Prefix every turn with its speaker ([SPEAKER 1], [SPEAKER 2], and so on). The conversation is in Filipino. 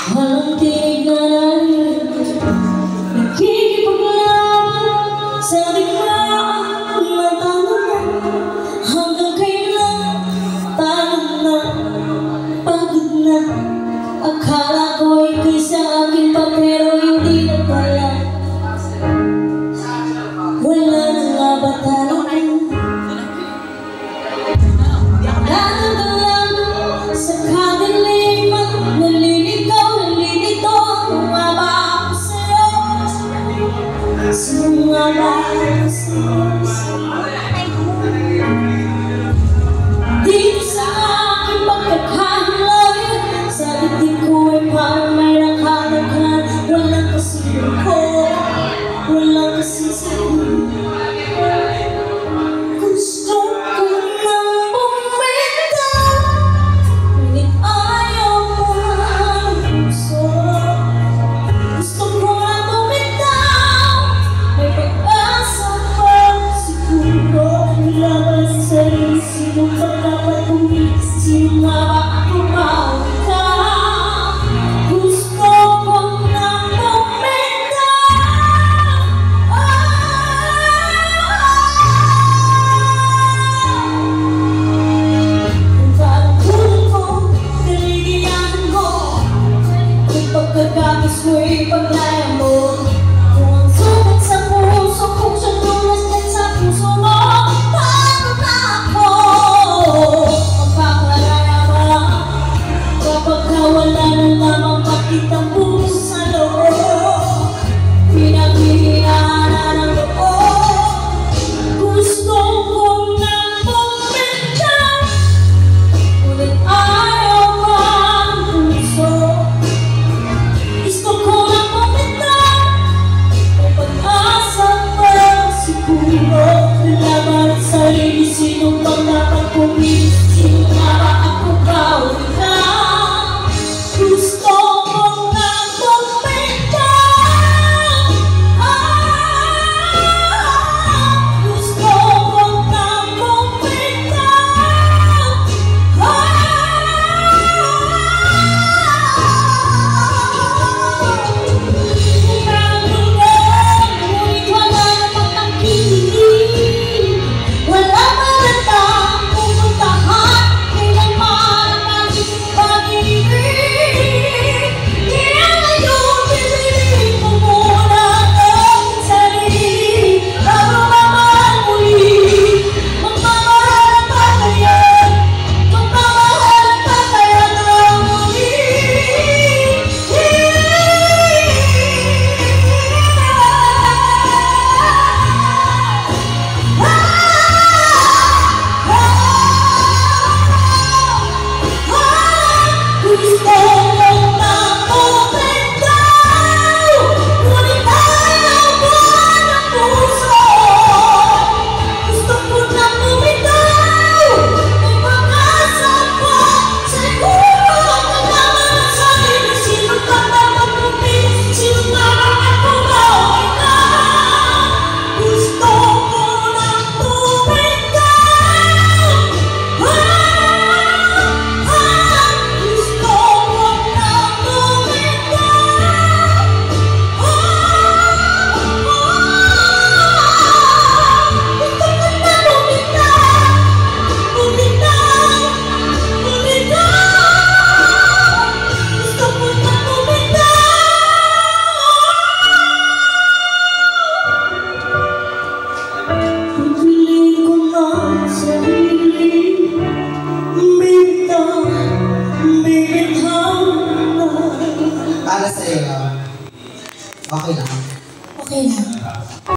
[SPEAKER 1] Walang tinig na narinig, nakikipaglaban sa digmaan ng tanong. Hanggang kailan, pagod na. Akala ko ika'y sa akin pa, pero hindi na pala. Wala na nga ba talaga? Nakagalang sa kadiliman, nalilito nga ba ako sa'yo? Sino nga ba ako sa'yo? Dito sa aking pagkakahalay, sa dibdib ko ay parang may nakalakan. Walang kasing ko, walang kasing sa'yo. Gusto ko nang bumitaw, ngunit ayaw mo ang puso. Gusto ko nang bumitaw, may pag-asa pa siguro. Laban sa sarili, sino pa dapat bumitaw? Sino nga ba ako ba o ikaw? Gusto ko nang bumitaw. Kung kalakulan ko, kaligayahan ko, kung pagkagapis ko'y paglaya mo. Kung ang sugat sa puso kong siya tulas din sa puso mo, paano na ako magpaparaya ba? Kapag wala na lamang pakitang puso sa loob, pinaghihinaan ng loob. Gusto ko nang bumitaw, ngunit ayaw ang puso. Gusto ko nang bumitaw, may pag-asa pa siguro. Laban sa sarili, sino bang dapat pumili? Sino nga ba ako ba o ikaw? Gusto ko nang bumitaw. Gusto ko nang bumitaw. Ngunit wala namang tangkilik, wala malatang pupuntahan. Kailanman ang maging pag-ibig. Kaya ngayon, piliin mo muna ang sarili bago naman muli magmamahal pa kayo. Magmamahal pa kayo ng muli. Gusto ko nang bumitaw, ngunit ayaw mo ng puso. Gusto ko nang bumitaw, may pag-asa pa siguro. Kailangan ang sarili, sino pa dapat pumili? Sino nga ba ako ba o ikaw? Gusto ko nang bumitaw. Gusto ko nang bumitaw. Gusto ko nang bumitaw. Bumitaw, bumitaw. Gusto ko nang bumitaw. Pipiliin ko ng sarili, bumitaw, bumitaw na.
[SPEAKER 2] Para sa'yo, okay lang.
[SPEAKER 1] Okay lang.